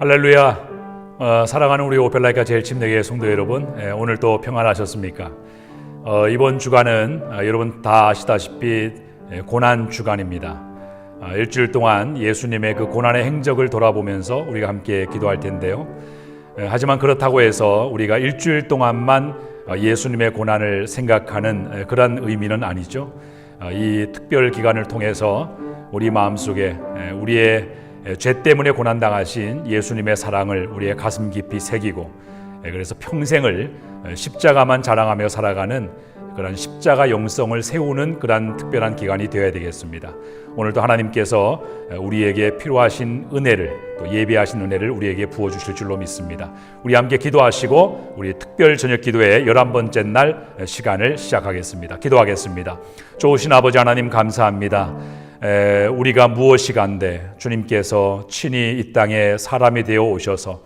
할렐루야. 사랑하는 우리 오펠라이카 제일침례교회 성도 여러분, 오늘 또 평안하셨습니까? 이번 주간은 여러분 다 아시다시피 고난 주간입니다. 일주일 동안 예수님의 그 고난의 행적을 돌아보면서 우리가 함께 기도할 텐데요. 하지만 그렇다고 해서 우리가 일주일 동안만 예수님의 고난을 생각하는 그런 의미는 아니죠. 이 특별 기간을 통해서 우리 마음속에 우리의 죄 때문에 고난당하신 예수님의 사랑을 우리의 가슴 깊이 새기고, 그래서 평생을 십자가만 자랑하며 살아가는 그런 십자가 영성을 세우는 그런 특별한 기간이 되어야 되겠습니다. 오늘도 하나님께서 우리에게 필요하신 은혜를, 또 예비하신 은혜를 우리에게 부어주실 줄로 믿습니다. 우리 함께 기도하시고 우리 특별 저녁 기도의 11번째 날 시간을 시작하겠습니다. 기도하겠습니다. 좋으신 아버지 하나님, 감사합니다. 우리가 무엇이 간데 주님께서 친히 이 땅에 사람이 되어 오셔서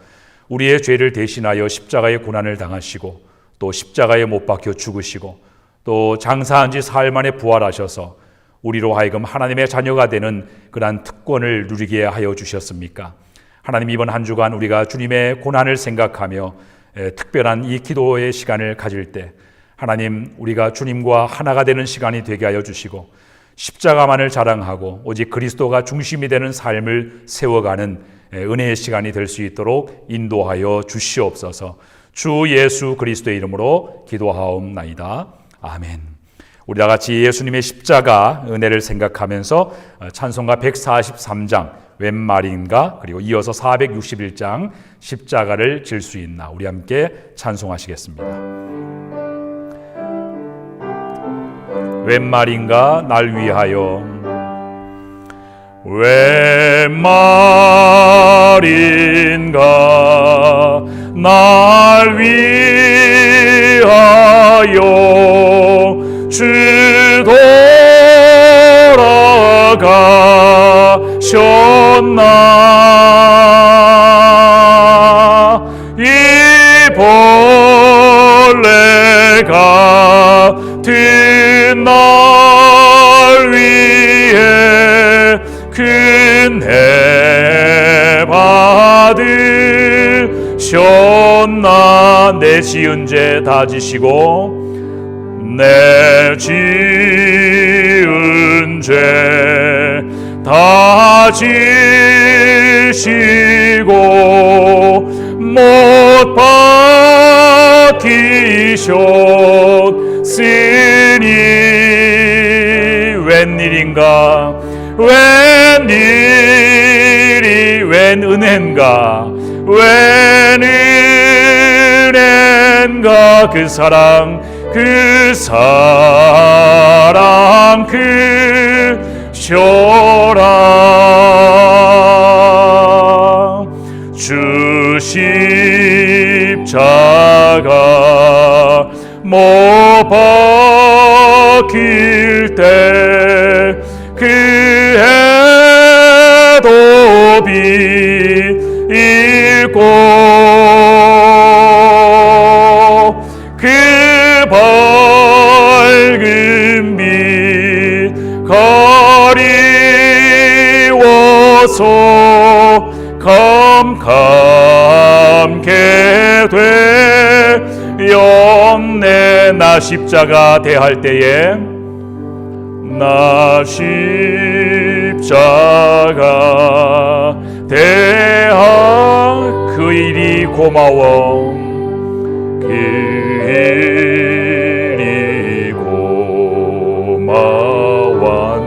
우리의 죄를 대신하여 십자가의 고난을 당하시고, 또 십자가에 못 박혀 죽으시고, 또 장사한 지 사흘 만에 부활하셔서 우리로 하여금 하나님의 자녀가 되는 그러한 특권을 누리게 하여 주셨습니까? 하나님, 이번 한 주간 우리가 주님의 고난을 생각하며 특별한 이 기도의 시간을 가질 때 하나님, 우리가 주님과 하나가 되는 시간이 되게 하여 주시고, 십자가만을 자랑하고 오직 그리스도가 중심이 되는 삶을 세워가는 은혜의 시간이 될 수 있도록 인도하여 주시옵소서. 주 예수 그리스도의 이름으로 기도하옵나이다. 아멘. 우리 다 같이 예수님의 십자가 은혜를 생각하면서 찬송가 143장 웬 말인가, 그리고 이어서 461장 십자가를 질 수 있나, 우리 함께 찬송하시겠습니다. 웬 말인가 날 위하여, 웬 말인가 날 위하여 주 돌아가셨나, 이 벌레가 날 위해 은혜 받으셨나. 내 지은 죄 다 지시고, 내 지은 죄 다 지시고 못 박히셨으니, 웬일인가 웬일이 웬 은혜인가 웬 은혜인가, 그 사랑 크셔라. 주 십자가 못 박힐 때 그 해도 빛이고 그 밝은 빛 가리워서 캄캄게 되었네. 나 십자가 대할 때에, 나 십자가 대하 그 일이 고마워, 그 일이 고마워.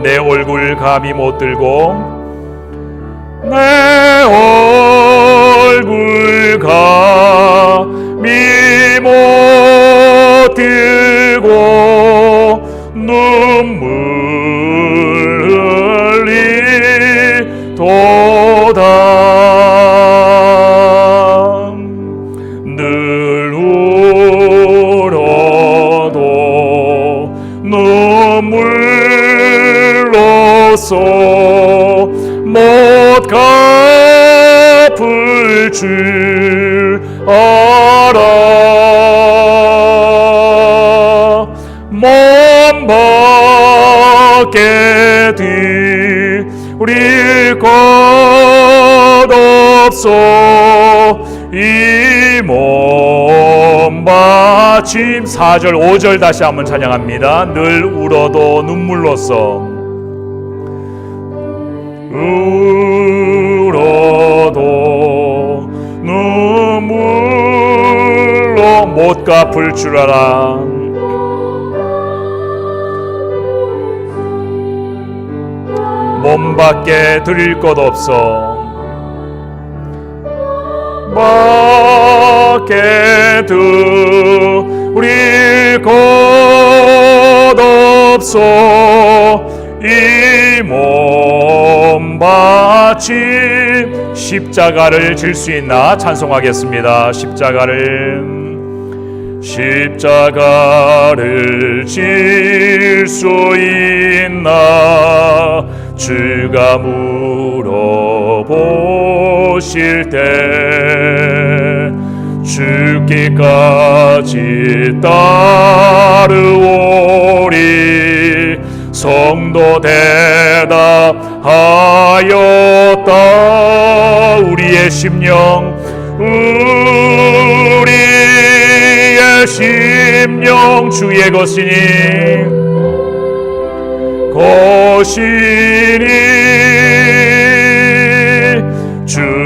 내 얼굴 감히 못 들고, 내 얼굴 감히 못 들고 눈물 흘리도다. 늘 울어도 눈물로써 못 갚을 줄 알아. 몸 밖에 드릴 것 없어 몸 바침 4절 5절 다시 한번 찬양합니다. 늘 울어도 눈물로써 울어도 눈물로 못 갚을 줄 알아. 몸밖에 드릴 것 없어. 밖에 드릴 것 없어. 이 몸 바침 십자가를 질 수 있나 찬송하겠습니다. 십자가를 질 수 있나 주가 물어보실 때 죽기까지 따르오리. 성도 대답하였다. 우리의 심령 주의 것이니 주님의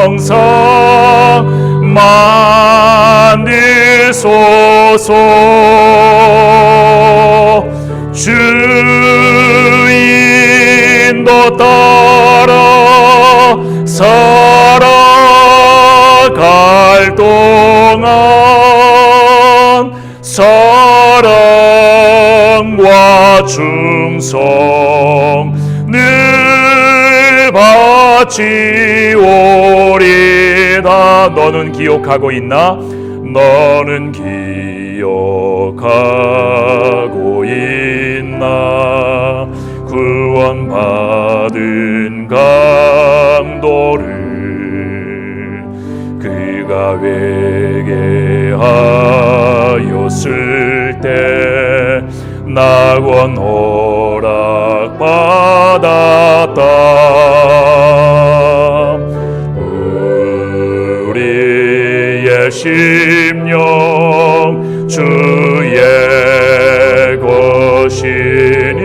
영상 만드소서. 주인도 따라 살아갈 동안 사랑과 충성 늘 바치오리다. 너는 기억하고 있나? 너는 기억하고 있나? 구원받은 강도를 그가 회개하였을 때 낙원 허락받았다. 우리의 심령 주의 것이니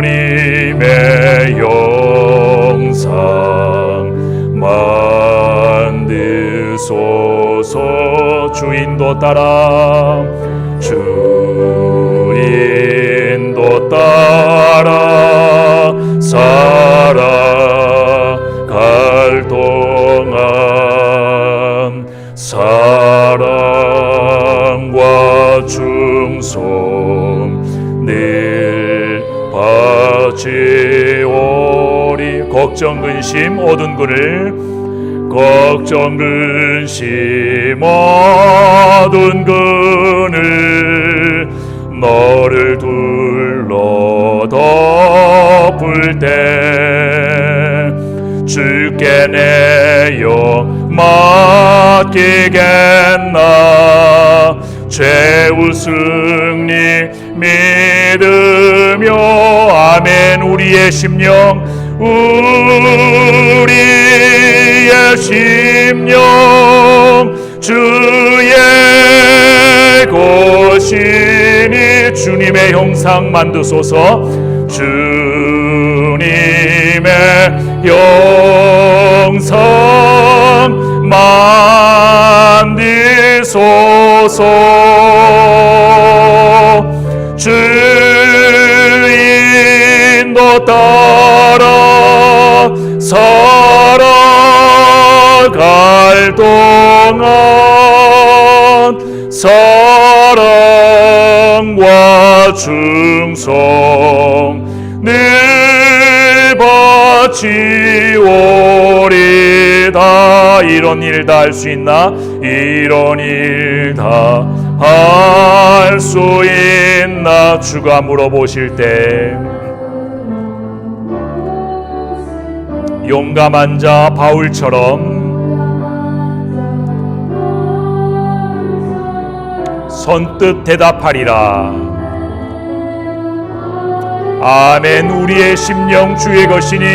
주님의 영상 만드소서. 주인도 따라 살아갈 동안 사랑과 충성 늘 바치오리. 걱정 근심 어두운 그늘 걱정 근심 어두운 그늘 너를 둘러 덮을 때 주께 내어 맡기겠나. 최후 승리 믿으며 아멘. 우리의 심령 주의 것이니 주님의 형상 만드소서. 주님의 형상 만드소서. 주인도 따라 살아갈 동안 사랑과 충성 늘 바치오리다. 이런 일 다 할 수 있나? 이런 일 다 할 수 있나? 주가 물어보실 때 용감한 자 바울처럼 선뜻 대답하리라. 아멘. 우리의 심령 주의 것이니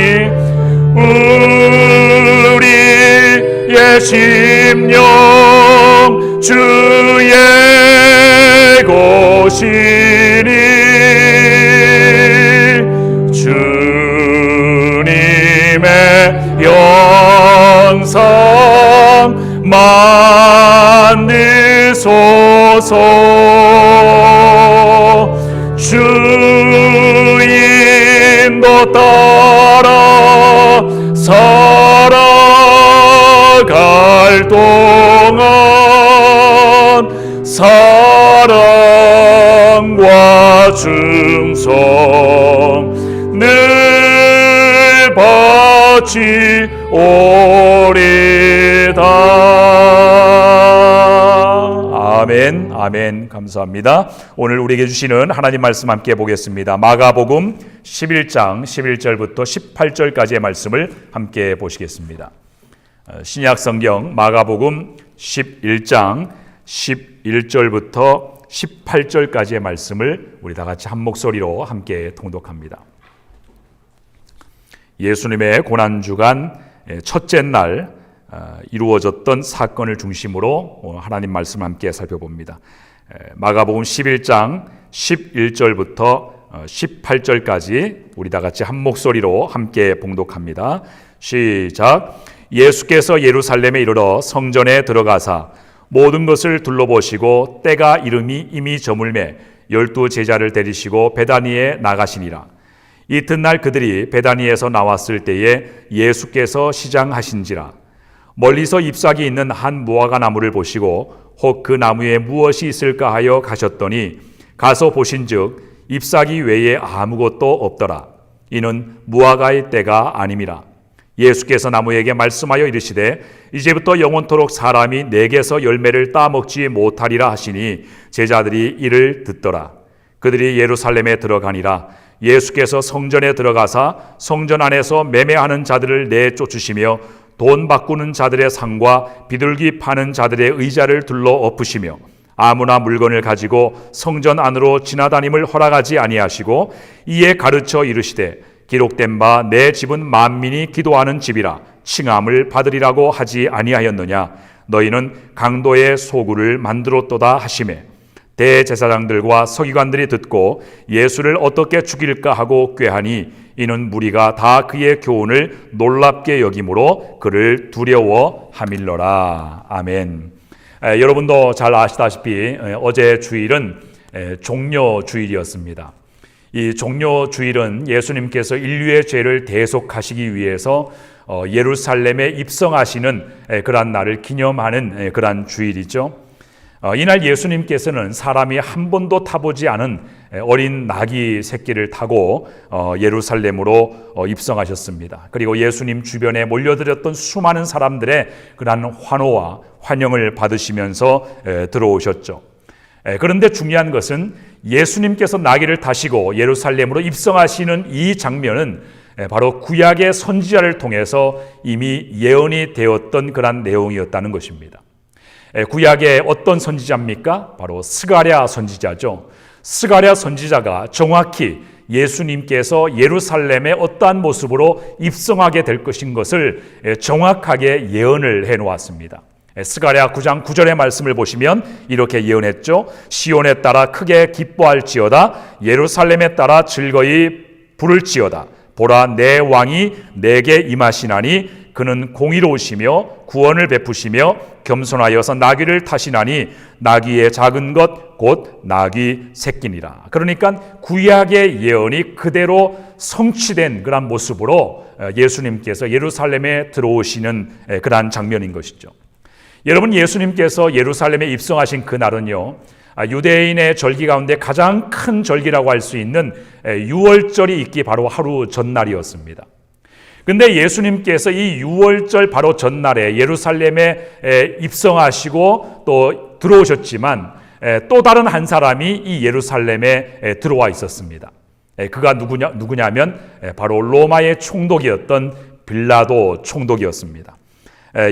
우리의 심령 주의 것이니 주님의 영상 만드소서. 주 인도 따라 살아갈 동안 사랑과 충성 늘 바치오리다. 아멘. 아멘. 감사합니다. 오늘 우리에게 주시는 하나님 말씀 함께 보겠습니다. 마가복음 11장 11절부터 18절까지의 말씀을 함께 보시겠습니다. 신약 성경 마가복음 11장 11절부터 18절까지의 말씀을 우리 다 같이 한 목소리로 함께 통독합니다. 예수님의 고난주간 첫째 날 이루어졌던 사건을 중심으로 하나님 말씀 함께 살펴봅니다. 마가복음 11장 11절부터 18절까지 우리 다 같이 한 목소리로 함께 봉독합니다. 시작. 예수께서 예루살렘에 이르러 성전에 들어가사 모든 것을 둘러보시고 때가 이미 저물매 12 제자를 데리시고 베다니에 나가시니라. 이튿날 그들이 베다니에서 나왔을 때에 예수께서 시장하신지라. 멀리서 잎사귀 있는 한 무화과 나무를 보시고 혹 그 나무에 무엇이 있을까 하여 가셨더니 가서 보신즉 잎사귀 외에 아무것도 없더라. 이는 무화과의 때가 아님이라. 예수께서 나무에게 말씀하여 이르시되 이제부터 영원토록 사람이 내게서 열매를 따먹지 못하리라 하시니 제자들이 이를 듣더라. 그들이 예루살렘에 들어가니라. 예수께서 성전에 들어가사 성전 안에서 매매하는 자들을 내쫓으시며 돈 바꾸는 자들의 상과 비둘기 파는 자들의 의자를 둘러 엎으시며 아무나 물건을 가지고 성전 안으로 지나다님을 허락하지 아니하시고 이에 가르쳐 이르시되 기록된 바 내 집은 만민이 기도하는 집이라 칭함을 받으리라고 하지 아니하였느냐. 너희는 강도의 소굴을 만들었도다 하시매 대제사장들과 서기관들이 듣고 예수를 어떻게 죽일까 하고 꾀하니 이는 무리가 다 그의 교훈을 놀랍게 여김으로 그를 두려워함일러라. 아멘. 여러분도 잘 아시다시피 어제 주일은 종려주일이었습니다. 이 종려주일은 예수님께서 인류의 죄를 대속하시기 위해서 예루살렘에 입성하시는 그러한 날을 기념하는 그러한 주일이죠. 이날 예수님께서는 사람이 한 번도 타보지 않은 어린 나귀 새끼를 타고 예루살렘으로 입성하셨습니다. 그리고 예수님 주변에 몰려들었던 수많은 사람들의 그러한 환호와 환영을 받으시면서 들어오셨죠. 그런데 중요한 것은 예수님께서 나귀를 타시고 예루살렘으로 입성하시는 이 장면은 바로 구약의 선지자를 통해서 이미 예언이 되었던 그러한 내용이었다는 것입니다. 구약의 어떤 선지자입니까? 바로 스가랴 선지자죠. 스가랴 선지자가 정확히 예수님께서 예루살렘에 어떠한 모습으로 입성하게 될 것인 것을 정확하게 예언을 해놓았습니다. 스가랴 9장 9절의 말씀을 보시면 이렇게 예언했죠. 시온에 따라 크게 기뻐할지어다. 예루살렘에 따라 즐거이 부를지어다. 보라, 내 왕이 내게 임하시나니 그는 공의로우시며 구원을 베푸시며 겸손하여서 나귀를 타시나니 나귀의 작은 것 곧 나귀 새끼니라. 그러니까 구약의 예언이 그대로 성취된 그런 모습으로 예수님께서 예루살렘에 들어오시는 그러한 장면인 것이죠. 여러분, 예수님께서 예루살렘에 입성하신 그날은요, 유대인의 절기 가운데 가장 큰 절기라고 할 수 있는 유월절이 있기 바로 하루 전날이었습니다. 근데 예수님께서 이 유월절 바로 전날에 예루살렘에 입성하시고 또 들어오셨지만 또 다른 한 사람이 이 예루살렘에 들어와 있었습니다. 그가 누구냐면 바로 로마의 총독이었던 빌라도 총독이었습니다.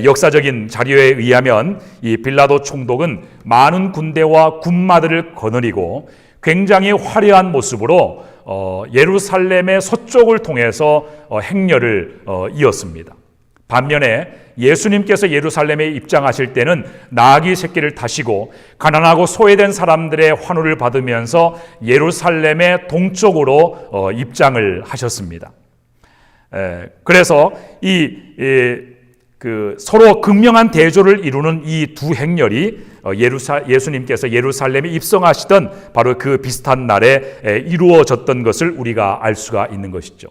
역사적인 자료에 의하면 이 빌라도 총독은 많은 군대와 군마들을 거느리고 굉장히 화려한 모습으로 예루살렘의 서쪽을 통해서 행렬을 이었습니다. 반면에 예수님께서 예루살렘에 입장하실 때는 나귀 새끼를 타시고 가난하고 소외된 사람들의 환호를 받으면서 예루살렘의 동쪽으로 입장을 하셨습니다. 그래서 서로 극명한 대조를 이루는 이 두 행렬이 예수님께서 예루살렘에 입성하시던 바로 그 비슷한 날에 이루어졌던 것을 우리가 알 수가 있는 것이죠.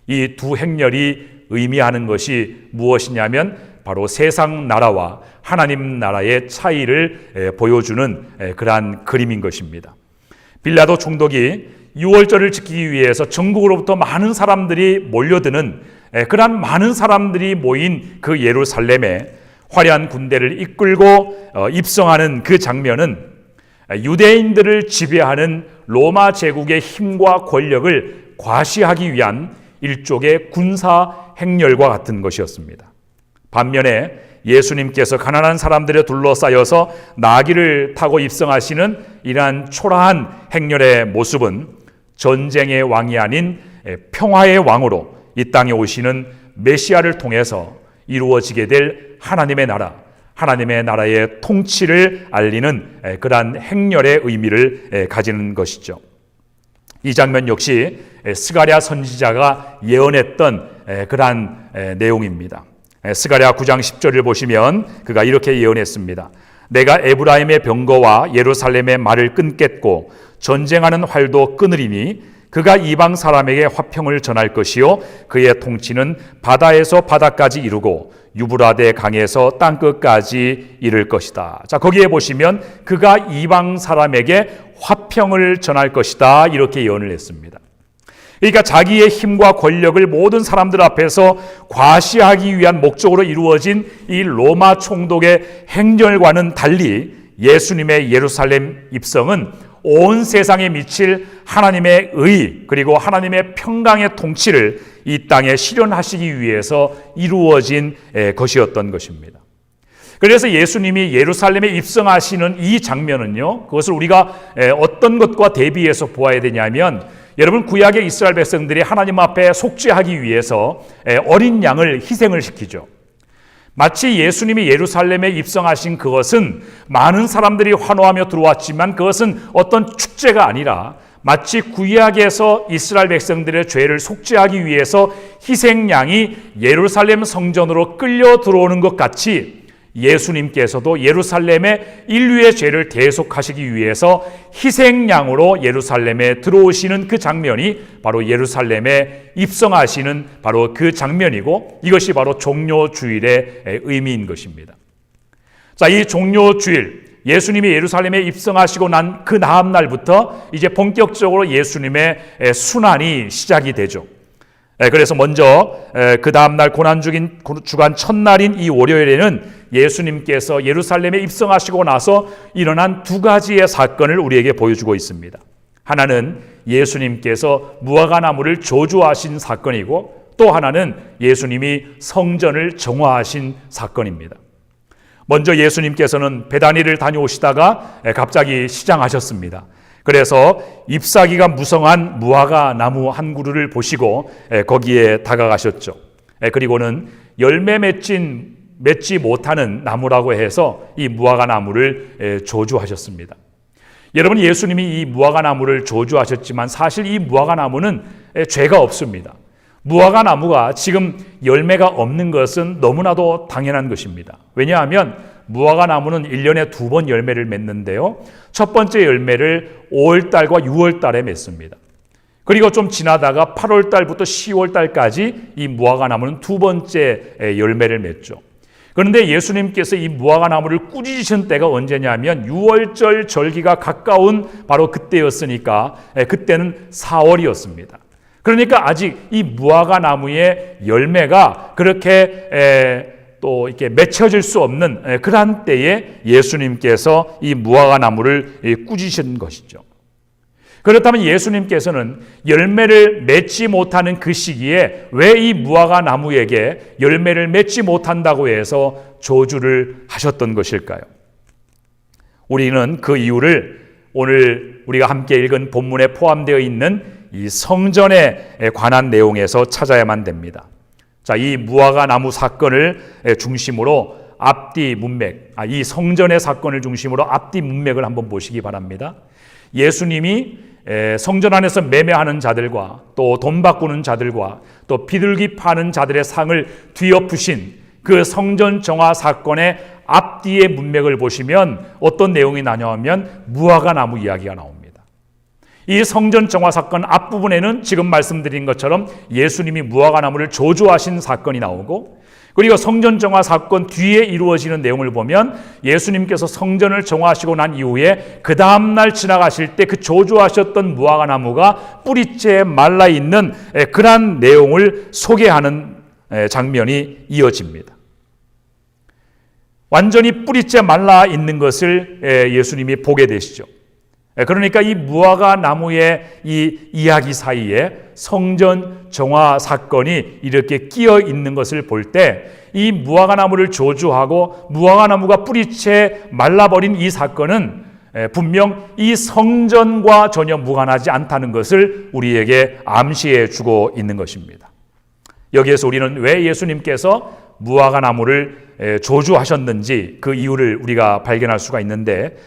이 두 행렬이 의미하는 것이 무엇이냐면 바로 세상 나라와 하나님 나라의 차이를 보여주는 그러한 그림인 것입니다. 빌라도 총독이 유월절을 지키기 위해서 전국으로부터 많은 사람들이 몰려드는 그러한 많은 사람들이 모인 그 예루살렘에 화려한 군대를 이끌고 입성하는 그 장면은 유대인들을 지배하는 로마 제국의 힘과 권력을 과시하기 위한 일종의 군사 행렬과 같은 것이었습니다. 반면에 예수님께서 가난한 사람들에 둘러싸여서 나귀를 타고 입성하시는 이러한 초라한 행렬의 모습은 전쟁의 왕이 아닌 평화의 왕으로 이 땅에 오시는 메시아를 통해서 이루어지게 될 하나님의 나라, 하나님의 나라의 통치를 알리는 그러한 행렬의 의미를 가지는 것이죠. 이 장면 역시 스가랴 선지자가 예언했던 그러한 내용입니다. 스가랴 9장 10절을 보시면 그가 이렇게 예언했습니다. 내가 에브라임의 병거와 예루살렘의 말을 끊겠고 전쟁하는 활도 끊으리니 그가 이방 사람에게 화평을 전할 것이요 그의 통치는 바다에서 바다까지 이루고 유브라데 강에서 땅끝까지 이를 것이다. 자, 거기에 보시면 그가 이방 사람에게 화평을 전할 것이다 이렇게 예언을 했습니다. 그러니까 자기의 힘과 권력을 모든 사람들 앞에서 과시하기 위한 목적으로 이루어진 이 로마 총독의 행렬과는 달리 예수님의 예루살렘 입성은 온 세상에 미칠 하나님의 의 그리고 하나님의 평강의 통치를 이 땅에 실현하시기 위해서 이루어진 것이었던 것입니다. 그래서 예수님이 예루살렘에 입성하시는 이 장면은요, 그것을 우리가 어떤 것과 대비해서 보아야 되냐면, 여러분, 구약의 이스라엘 백성들이 하나님 앞에 속죄하기 위해서 어린 양을 희생을 시키죠. 마치 예수님이 예루살렘에 입성하신 그것은 많은 사람들이 환호하며 들어왔지만 그것은 어떤 축제가 아니라 마치 구약에서 이스라엘 백성들의 죄를 속죄하기 위해서 희생양이 예루살렘 성전으로 끌려 들어오는 것 같이 예수님께서도 예루살렘의 인류의 죄를 대속하시기 위해서 희생양으로 예루살렘에 들어오시는 그 장면이 바로 예루살렘에 입성하시는 바로 그 장면이고, 이것이 바로 종료주일의 의미인 것입니다. 자, 이 종료주일, 예수님이 예루살렘에 입성하시고 난 그 다음 날부터 이제 본격적으로 예수님의 순환이 시작이 되죠. 그래서 먼저 그 다음날 고난주간 첫날인 이 월요일에는 예수님께서 예루살렘에 입성하시고 나서 일어난 두 가지의 사건을 우리에게 보여주고 있습니다. 하나는 예수님께서 무화과나무를 저주하신 사건이고, 또 하나는 예수님이 성전을 정화하신 사건입니다. 먼저 예수님께서는 베다니를 다녀오시다가 갑자기 시장하셨습니다. 그래서 잎사귀가 무성한 무화과 나무 한 그루를 보시고 거기에 다가가셨죠. 그리고는 열매 맺지 못하는 나무라고 해서 이 무화과 나무를 저주하셨습니다. 여러분, 예수님이 이 무화과 나무를 저주하셨지만 사실 이 무화과 나무는 죄가 없습니다. 무화과 나무가 지금 열매가 없는 것은 너무나도 당연한 것입니다. 왜냐하면 무화과 나무는 1년에 2번 열매를 맺는데요, 첫 번째 열매를 5월달과 6월달에 맺습니다. 그리고 좀 지나다가 8월달부터 10월달까지 이 무화과 나무는 두 번째 열매를 맺죠. 그런데 예수님께서 이 무화과 나무를 꾸짖으신 때가 언제냐면 6월절 절기가 가까운 바로 그때였으니까, 그때는 4월이었습니다. 그러니까 아직 이 무화과 나무의 열매가 그렇게 또 이렇게 맺혀질 수 없는 그러한 때에 예수님께서 이 무화과 나무를 꾸짖으신 것이죠. 그렇다면 예수님께서는 열매를 맺지 못하는 그 시기에 왜 이 무화과 나무에게 열매를 맺지 못한다고 해서 저주를 하셨던 것일까요? 우리는 그 이유를 오늘 우리가 함께 읽은 본문에 포함되어 있는 이 성전에 관한 내용에서 찾아야만 됩니다. 자, 이 무화과 나무 사건을 중심으로 앞뒤 문맥, 이 성전의 사건을 중심으로 앞뒤 문맥을 한번 보시기 바랍니다. 예수님이 성전 안에서 매매하는 자들과 또 돈 바꾸는 자들과 또 비둘기 파는 자들의 상을 뒤엎으신 그 성전 정화 사건의 앞뒤의 문맥을 보시면 어떤 내용이 나냐면 무화과 나무 이야기가 나옵니다. 이 성전 정화 사건 앞부분에는 지금 말씀드린 것처럼 예수님이 무화과 나무를 저주하신 사건이 나오고, 그리고 성전 정화 사건 뒤에 이루어지는 내용을 보면 예수님께서 성전을 정화하시고 난 이후에 그 다음날 지나가실 때 그 저주하셨던 무화과 나무가 뿌리째 말라있는 그러한 내용을 소개하는 장면이 이어집니다. 완전히 뿌리째 말라있는 것을 예수님이 보게 되시죠. 그러니까 이 무화과 나무의 이 이야기 사이에 성전 정화 사건이 이렇게 끼어 있는 것을 볼 때 이 무화과 나무를 저주하고 무화과 나무가 뿌리채 말라버린 이 사건은 분명 이 성전과 전혀 무관하지 않다는 것을 우리에게 암시해 주고 있는 것입니다. 여기에서 우리는 왜 예수님께서 무화과 나무를 저주하셨는지 그 이유를 우리가 발견할 수가 있는데,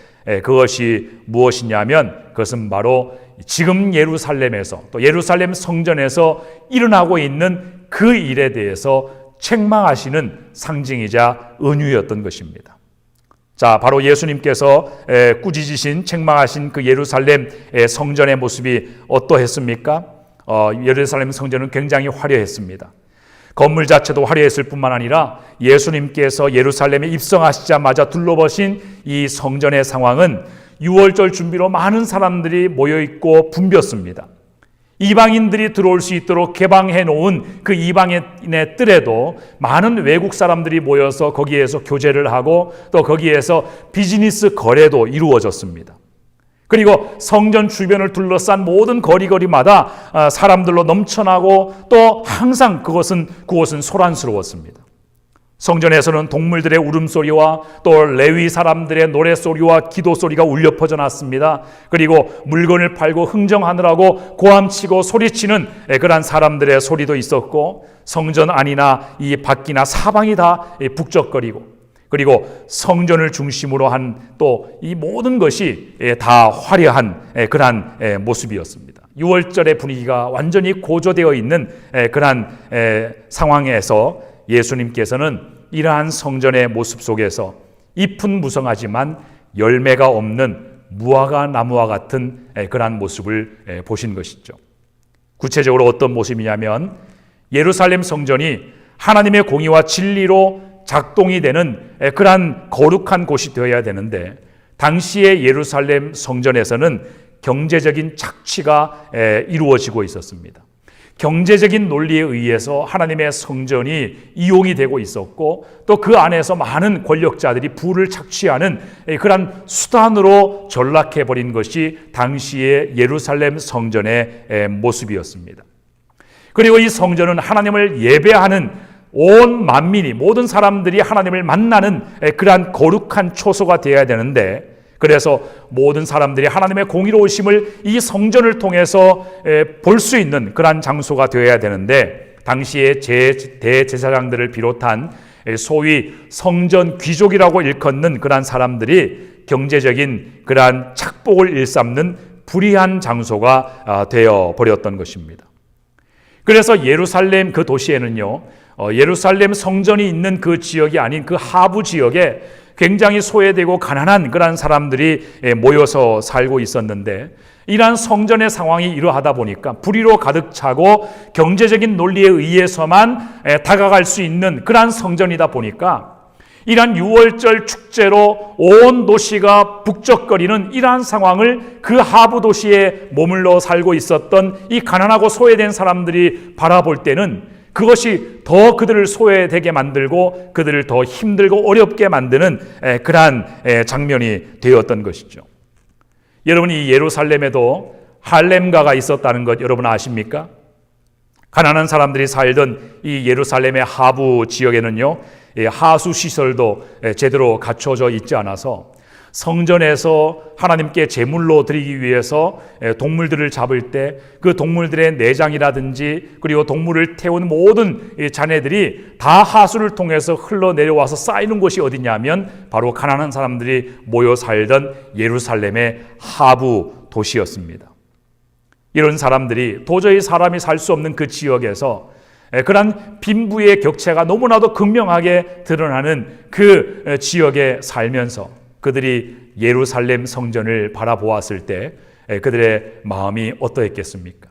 그것이 무엇이냐면 그것은 바로 지금 예루살렘에서 또 예루살렘 성전에서 일어나고 있는 그 일에 대해서 책망하시는 상징이자 은유였던 것입니다. 자, 바로 예수님께서 꾸짖으신 책망하신 그 예루살렘 성전의 모습이 어떠했습니까? 예루살렘 성전은 굉장히 화려했습니다. 건물 자체도 화려했을 뿐만 아니라 예수님께서 예루살렘에 입성하시자마자 둘러보신 이 성전의 상황은 유월절 준비로 많은 사람들이 모여있고 붐볐습니다. 이방인들이 들어올 수 있도록 개방해 놓은 그 이방인의 뜰에도 많은 외국 사람들이 모여서 거기에서 교제를 하고 또 거기에서 비즈니스 거래도 이루어졌습니다. 그리고 성전 주변을 둘러싼 모든 거리마다 사람들로 넘쳐나고 또 항상 그곳은 소란스러웠습니다. 성전에서는 동물들의 울음소리와 또 레위 사람들의 노래소리와 기도소리가 울려 퍼져났습니다. 그리고 물건을 팔고 흥정하느라고 고함치고 소리치는 그러한 사람들의 소리도 있었고, 성전 안이나 이 밖이나 사방이 다 북적거리고, 그리고 성전을 중심으로 한 또 이 모든 것이 다 화려한 그러한 모습이었습니다. 6월절의 분위기가 완전히 고조되어 있는 그러한 상황에서 예수님께서는 이러한 성전의 모습 속에서 잎은 무성하지만 열매가 없는 무화과 나무와 같은 그러한 모습을 보신 것이죠. 구체적으로 어떤 모습이냐면 예루살렘 성전이 하나님의 공의와 진리로 작동이 되는 그러한 거룩한 곳이 되어야 되는데, 당시의 예루살렘 성전에서는 경제적인 착취가 이루어지고 있었습니다. 경제적인 논리에 의해서 하나님의 성전이 이용이 되고 있었고, 또 그 안에서 많은 권력자들이 부를 착취하는 그러한 수단으로 전락해버린 것이 당시의 예루살렘 성전의 모습이었습니다. 그리고 이 성전은 하나님을 예배하는 온 만민이, 모든 사람들이 하나님을 만나는 그러한 거룩한 초소가 되어야 되는데, 그래서 모든 사람들이 하나님의 공의로우심을 이 성전을 통해서 볼 수 있는 그러한 장소가 되어야 되는데, 당시의 대제사장들을 비롯한 소위 성전 귀족이라고 일컫는 그러한 사람들이 경제적인 그러한 착복을 일삼는 불의한 장소가 되어 버렸던 것입니다. 그래서 예루살렘 그 도시에는요, 예루살렘 성전이 있는 그 지역이 아닌 그 하부 지역에 굉장히 소외되고 가난한 그런 사람들이 모여서 살고 있었는데, 이러한 성전의 상황이 이러하다 보니까 불의로 가득 차고 경제적인 논리에 의해서만 다가갈 수 있는 그러한 성전이다 보니까 이러한 6월절 축제로 온 도시가 북적거리는 이러한 상황을 그 하부 도시에 머물러 살고 있었던 이 가난하고 소외된 사람들이 바라볼 때는 그것이 더 그들을 소외되게 만들고 그들을 더 힘들고 어렵게 만드는 그러한 장면이 되었던 것이죠. 여러분, 이 예루살렘에도 할렘가가 있었다는 것 여러분 아십니까? 가난한 사람들이 살던 이 예루살렘의 하부 지역에는요, 하수 시설도 제대로 갖춰져 있지 않아서 성전에서 하나님께 제물로 드리기 위해서 동물들을 잡을 때 그 동물들의 내장이라든지 그리고 동물을 태운 모든 잔해들이 다 하수를 통해서 흘러내려와서 쌓이는 곳이 어디냐면 바로 가난한 사람들이 모여 살던 예루살렘의 하부 도시였습니다. 이런 사람들이 도저히 사람이 살 수 없는 그 지역에서 그러한 빈부의 격차가 너무나도 극명하게 드러나는 그 지역에 살면서 그들이 예루살렘 성전을 바라보았을 때 그들의 마음이 어떠했겠습니까?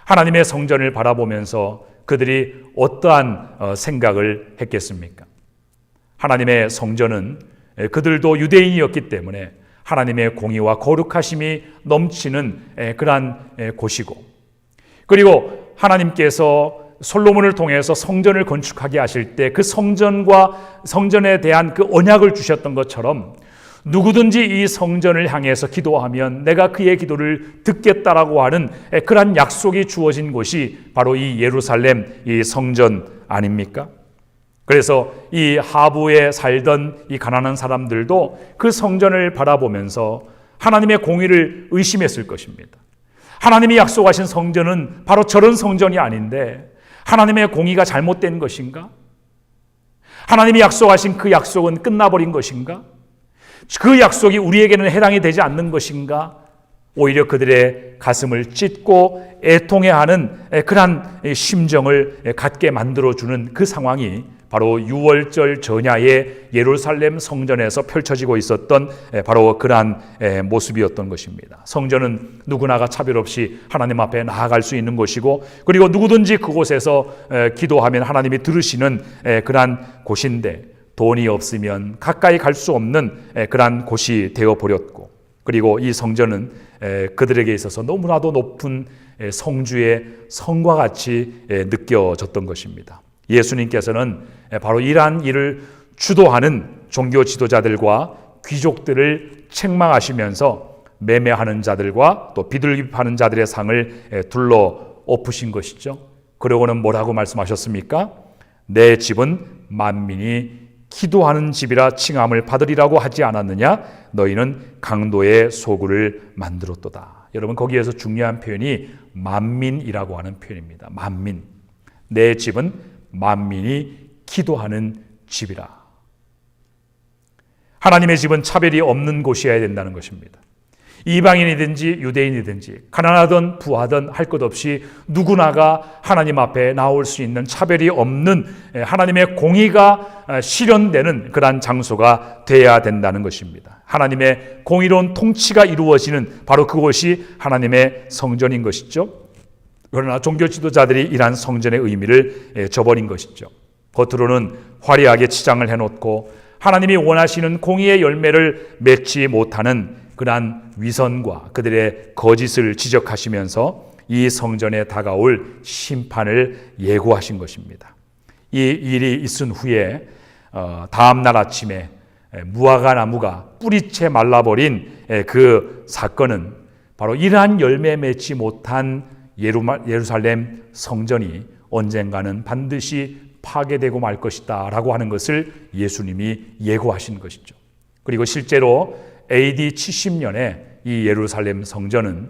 하나님의 성전을 바라보면서 그들이 어떠한 생각을 했겠습니까? 하나님의 성전은 그들도 유대인이었기 때문에 하나님의 공의와 거룩하심이 넘치는 그러한 곳이고, 그리고 하나님께서 솔로몬을 통해서 성전을 건축하게 하실 때 그 성전과 성전에 대한 그 언약을 주셨던 것처럼 누구든지 이 성전을 향해서 기도하면 내가 그의 기도를 듣겠다라고 하는 그러한 약속이 주어진 곳이 바로 이 예루살렘 이 성전 아닙니까? 그래서 이 하부에 살던 이 가난한 사람들도 그 성전을 바라보면서 하나님의 공의를 의심했을 것입니다. 하나님이 약속하신 성전은 바로 저런 성전이 아닌데 하나님의 공의가 잘못된 것인가? 하나님이 약속하신 그 약속은 끝나버린 것인가? 그 약속이 우리에게는 해당이 되지 않는 것인가? 오히려 그들의 가슴을 찢고 애통해하는 그러한 심정을 갖게 만들어주는 그 상황이 바로 유월절 전야의 예루살렘 성전에서 펼쳐지고 있었던 바로 그러한 모습이었던 것입니다. 성전은 누구나가 차별 없이 하나님 앞에 나아갈 수 있는 곳이고, 그리고 누구든지 그곳에서 기도하면 하나님이 들으시는 그러한 곳인데 돈이 없으면 가까이 갈 수 없는 그러한 곳이 되어버렸고, 그리고 이 성전은 그들에게 있어서 너무나도 높은 성주의 성과 같이 느껴졌던 것입니다. 예수님께서는 바로 이러한 일을 주도하는 종교 지도자들과 귀족들을 책망하시면서 매매하는 자들과 또 비둘기파는 자들의 상을 둘러 엎으신 것이죠. 그러고는 뭐라고 말씀하셨습니까? 내 집은 만민이 기도하는 집이라 칭함을 받으리라고 하지 않았느냐? 너희는 강도의 소굴을 만들었도다. 여러분, 거기에서 중요한 표현이 만민이라고 하는 표현입니다. 만민. 내 집은 만민이 기도하는 집이라. 하나님의 집은 차별이 없는 곳이어야 된다는 것입니다. 이방인이든지 유대인이든지 가난하든 부하든 할 것 없이 누구나가 하나님 앞에 나올 수 있는 차별이 없는 하나님의 공의가 실현되는 그러한 장소가 되어야 된다는 것입니다. 하나님의 공의로운 통치가 이루어지는 바로 그곳이 하나님의 성전인 것이죠. 그러나 종교 지도자들이 이러한 성전의 의미를 저버린 것이죠. 겉으로는 화려하게 치장을 해놓고 하나님이 원하시는 공의의 열매를 맺지 못하는 그러한 위선과 그들의 거짓을 지적하시면서 이 성전에 다가올 심판을 예고하신 것입니다. 이 일이 있은 후에 다음 날 아침에 무화과 나무가 뿌리채 말라버린 그 사건은 바로 이러한 열매 맺지 못한 예루살렘 성전이 언젠가는 반드시 파괴되고 말 것이다 라고 하는 것을 예수님이 예고하신 것이죠. 그리고 실제로 AD 70년에 이 예루살렘 성전은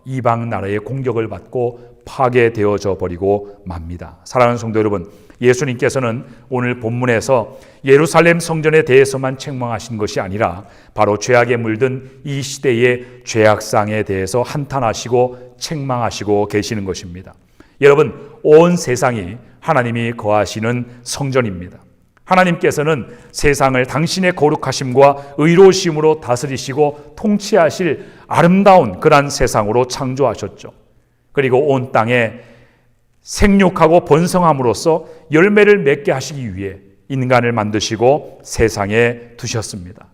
이방 나라의 공격을 받고 파괴되어져 버리고 맙니다. 사랑하는 성도 여러분, 예수님께서는 오늘 본문에서 예루살렘 성전에 대해서만 책망하신 것이 아니라 바로 죄악에 물든 이 시대의 죄악상에 대해서 한탄하시고 책망하시고 계시는 것입니다. 여러분, 온 세상이 하나님이 거하시는 성전입니다. 하나님께서는 세상을 당신의 거룩하심과 의로우심으로 다스리시고 통치하실 아름다운 그러한 세상으로 창조하셨죠. 그리고 온 땅에 생육하고 번성함으로써 열매를 맺게 하시기 위해 인간을 만드시고 세상에 두셨습니다.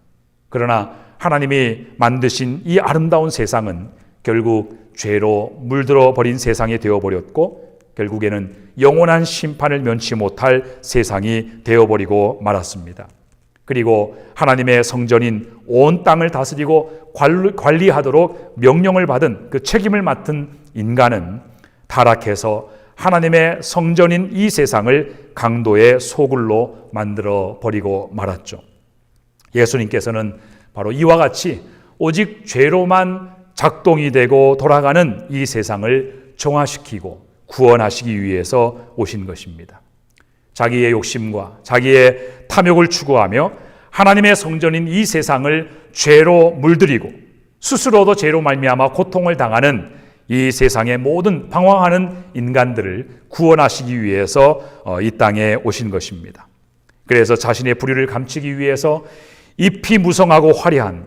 그러나 하나님이 만드신 이 아름다운 세상은 결국 죄로 물들어 버린 세상이 되어버렸고 결국에는 영원한 심판을 면치 못할 세상이 되어버리고 말았습니다. 그리고 하나님의 성전인 온 땅을 다스리고 관리하도록 명령을 받은 그 책임을 맡은 인간은 타락해서 하나님의 성전인 이 세상을 강도의 소굴로 만들어 버리고 말았죠. 예수님께서는 바로 이와 같이 오직 죄로만 작동이 되고 돌아가는 이 세상을 정화시키고 구원하시기 위해서 오신 것입니다. 자기의 욕심과 자기의 탐욕을 추구하며 하나님의 성전인 이 세상을 죄로 물들이고 스스로도 죄로 말미암아 고통을 당하는 이 세상의 모든 방황하는 인간들을 구원하시기 위해서 이 땅에 오신 것입니다. 그래서 자신의 불의를 감추기 위해서 잎이 무성하고 화려한,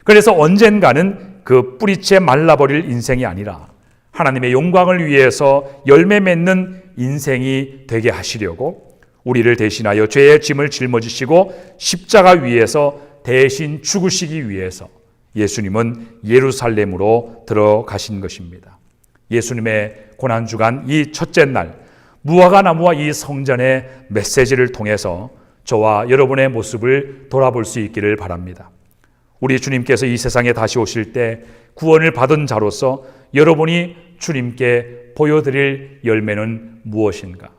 그래서 언젠가는 그 뿌리채 말라버릴 인생이 아니라 하나님의 영광을 위해서 열매 맺는 인생이 되게 하시려고 우리를 대신하여 죄의 짐을 짊어지시고 십자가 위에서 대신 죽으시기 위해서 예수님은 예루살렘으로 들어가신 것입니다. 예수님의 고난주간 이 첫째 날, 무화과 나무와 이 성전의 메시지를 통해서 저와 여러분의 모습을 돌아볼 수 있기를 바랍니다. 우리 주님께서 이 세상에 다시 오실 때 구원을 받은 자로서 여러분이 주님께 보여드릴 열매는 무엇인가?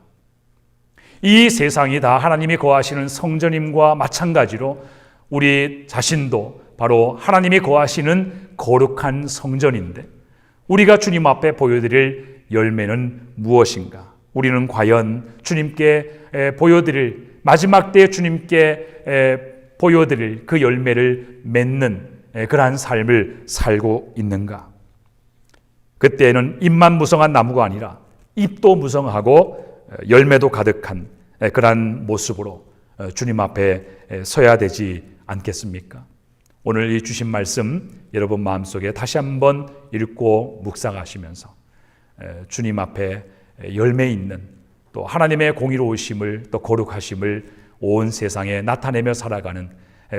이 세상이 다 하나님이 거하시는 성전임과 마찬가지로 우리 자신도 바로 하나님이 거하시는 거룩한 성전인데 우리가 주님 앞에 보여드릴 열매는 무엇인가? 우리는 과연 주님께 보여드릴, 마지막 때에 주님께 보여드릴 그 열매를 맺는 그러한 삶을 살고 있는가? 그때는 잎만 무성한 나무가 아니라 잎도 무성하고 열매도 가득한 그러한 모습으로 주님 앞에 서야 되지 않겠습니까? 오늘 이 주신 말씀 여러분 마음속에 다시 한번 읽고 묵상하시면서 주님 앞에 열매 있는 또 하나님의 공의로우심을 또 거룩하심을 온 세상에 나타내며 살아가는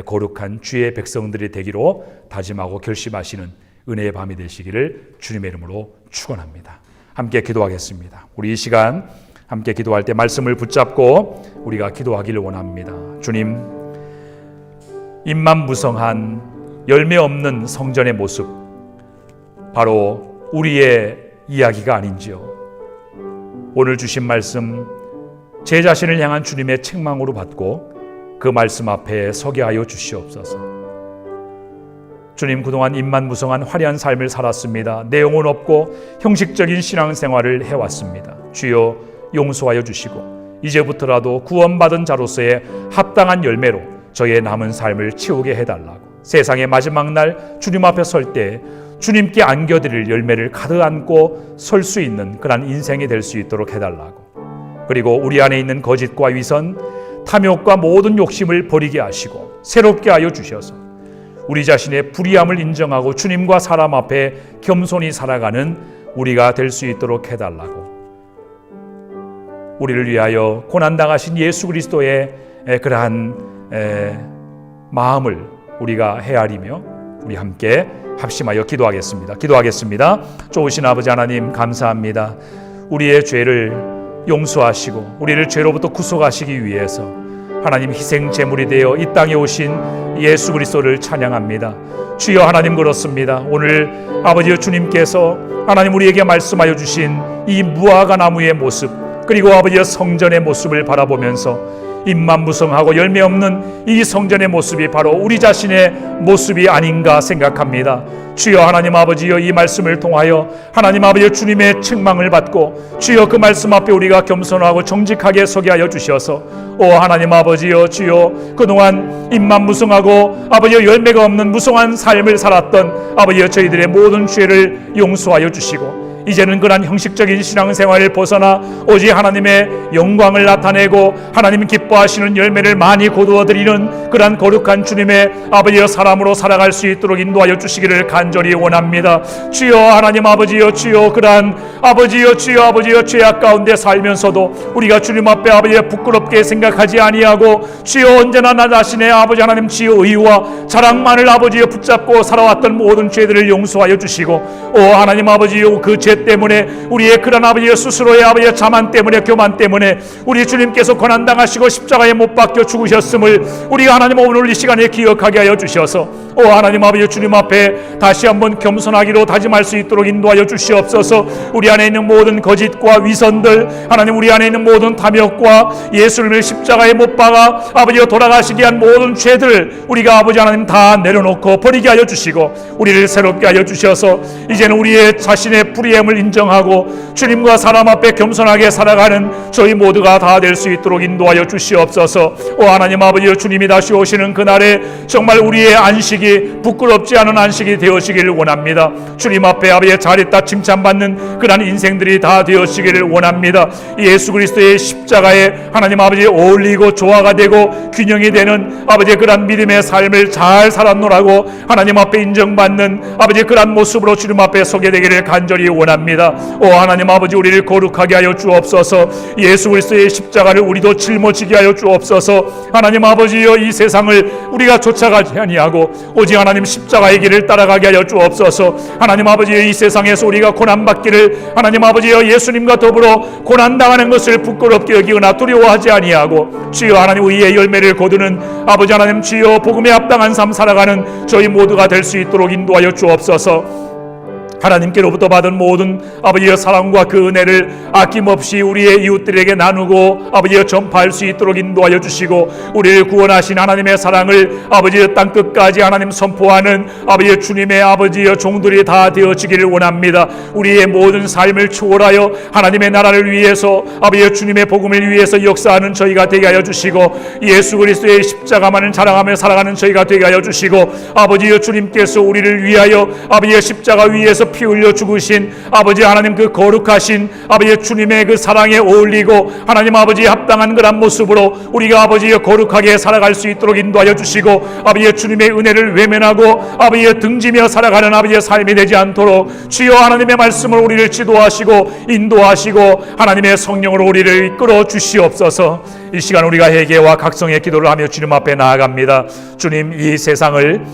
거룩한 주의 백성들이 되기로 다짐하고 결심하시는 은혜의 밤이 되시기를 주님의 이름으로 축원합니다. 함께 기도하겠습니다. 우리 이 시간 함께 기도할 때 말씀을 붙잡고 우리가 기도하기를 원합니다. 주님, 잎만 무성한 열매 없는 성전의 모습, 바로 우리의 이야기가 아닌지요. 오늘 주신 말씀 제 자신을 향한 주님의 책망으로 받고 그 말씀 앞에 서게 하여 주시옵소서. 주님, 그동안 잎만 무성한 화려한 삶을 살았습니다. 내용은 없고 형식적인 신앙생활을 해왔습니다. 주여 용서하여 주시고 이제부터라도 구원받은 자로서의 합당한 열매로 저의 남은 삶을 채우게 해달라고, 세상의 마지막 날 주님 앞에 설 때 주님께 안겨드릴 열매를 가득 안고 설 수 있는 그런 인생이 될 수 있도록 해달라고, 그리고 우리 안에 있는 거짓과 위선, 탐욕과 모든 욕심을 버리게 하시고 새롭게 하여 주셔서 우리 자신의 불의함을 인정하고 주님과 사람 앞에 겸손히 살아가는 우리가 될 수 있도록 해달라고, 우리를 위하여 고난당하신 예수 그리스도의 그러한 마음을 우리가 헤아리며 우리 함께 합심하여 기도하겠습니다. 좋으신 아버지 하나님, 감사합니다. 우리의 죄를 용서하시고 우리를 죄로부터 구속하시기 위해서 하나님 희생 제물이 되어 이 땅에 오신 예수 그리스도를 찬양합니다. 주여, 하나님 그렇습니다. 오늘 아버지 주님께서 하나님 우리에게 말씀하여 주신 이 무화과 나무의 모습, 그리고 아버지의 성전의 모습을 바라보면서 잎만 무성하고 열매 없는 이 성전의 모습이 바로 우리 자신의 모습이 아닌가 생각합니다. 주여 하나님 아버지여, 이 말씀을 통하여 하나님 아버지의 주님의 책망을 받고 주여 그 말씀 앞에 우리가 겸손하고 정직하게 서게 하여 주셔서, 오 하나님 아버지여, 주여 그동안 잎만 무성하고 아버지여 열매가 없는 무성한 삶을 살았던 아버지여 저희들의 모든 죄를 용서하여 주시고 이제는 그런 형식적인 신앙생활을 벗어나 오직 하나님의 영광을 나타내고 하나님 기뻐하시는 열매를 많이 거두어드리는 그런 거룩한 주님의 아버지여 사람으로 살아갈 수 있도록 인도하여 주시기를 간절히 원합니다. 주여 하나님 아버지여, 주여 그러한 아버지여, 주여 아버지여 죄악 가운데 살면서도 우리가 주님 앞에 아버지여 부끄럽게 생각하지 아니하고 주여 언제나 나 자신의 아버지 하나님 주여 의와 자랑만을 아버지여 붙잡고 살아왔던 모든 죄들을 용서하여 주시고, 오 하나님 아버지여 그 죄 죄 때문에, 우리의 그런 아버지의 스스로의 아버지의 자만 때문에, 교만 때문에 우리 주님께서 고난당하시고 십자가에 못 박혀 죽으셨음을 우리가 하나님 오늘 이 시간에 기억하게 하여 주셔서, 하나님 아버지 주님 앞에 다시 한번 겸손하기로 다짐할 수 있도록 인도하여 주시옵소서. 우리 안에 있는 모든 거짓과 위선들, 하나님 우리 안에 있는 모든 탐욕과 예수님을 십자가에 못 박아 아버지가 돌아가시게 한 모든 죄들 우리가 아버지 하나님 다 내려놓고 버리게 하여 주시고, 우리를 새롭게 하여 주셔서 이제는 우리의 자신의 불의함을 인정하고 주님과 사람 앞에 겸손하게 살아가는 저희 모두가 다 될 수 있도록 인도하여 주시옵소서. 하나님 아버지 주님이 다시 오시는 그날에 정말 우리의 안식이 부끄럽지 않은 안식이 되어지기를 원합니다. 주님 앞에 아버지의 잘했다 칭찬받는 그런 인생들이 다 되어지기를 원합니다. 예수 그리스도의 십자가에 하나님 아버지 어울리고 조화가 되고 균형이 되는 아버지의 그런 믿음의 삶을 잘 살았노라고 하나님 앞에 인정받는 아버지의 그런 모습으로 주님 앞에 서게 되기를 간절히 원합니다. 하나님 아버지 우리를 거룩하게 하여 주옵소서. 예수 그리스도의 십자가를 우리도 짊어지게 하여 주옵소서. 하나님 아버지여, 이 세상을 우리가 쫓아가지 아니하고 오직 하나님 십자가의 길을 따라가게 하여 주옵소서. 하나님 아버지여, 이 세상에서 우리가 고난받기를 하나님 아버지여 예수님과 더불어 고난당하는 것을 부끄럽게 여기거나 두려워하지 아니하고 주여 하나님 의의 열매를 거두는 아버지 하나님 주여 복음에 합당한 삶 살아가는 저희 모두가 될 수 있도록 인도하여 주옵소서. 하나님께로부터 받은 모든 아버지의 사랑과 그 은혜를 아낌없이 우리의 이웃들에게 나누고 아버지의 전파할 수 있도록 인도하여 주시고, 우리를 구원하신 하나님의 사랑을 아버지의 땅 끝까지 하나님 선포하는 아버지의 주님의 아버지의 종들이 다 되어지기를 원합니다. 우리의 모든 삶을 초월하여 하나님의 나라를 위해서 아버지의 주님의 복음을 위해서 역사하는 저희가 되게 하여 주시고, 예수 그리스도의 십자가만을 자랑하며 살아가는 저희가 되게 하여 주시고, 아버지의 주님께서 우리를 위하여 아버지의 십자가 위에서 피 흘려 죽으신 아버지 하나님 그 거룩하신 아버지 주님의 그 사랑에 어울리고 하나님 아버지의 합당한 그런 모습으로 우리가 아버지의 거룩하게 살아갈 수 있도록 인도하여 주시고, 아버지의 주님의 은혜를 외면하고 아버지의 등지며 살아가는 아버지의 삶이 되지 않도록 주여 하나님의 말씀을 우리를 지도하시고 인도하시고 하나님의 성령으로 우리를 이끌어 주시옵소서. 이 시간 우리가 회개와 각성의 기도를 하며 주님 앞에 나아갑니다. 주님, 이 세상을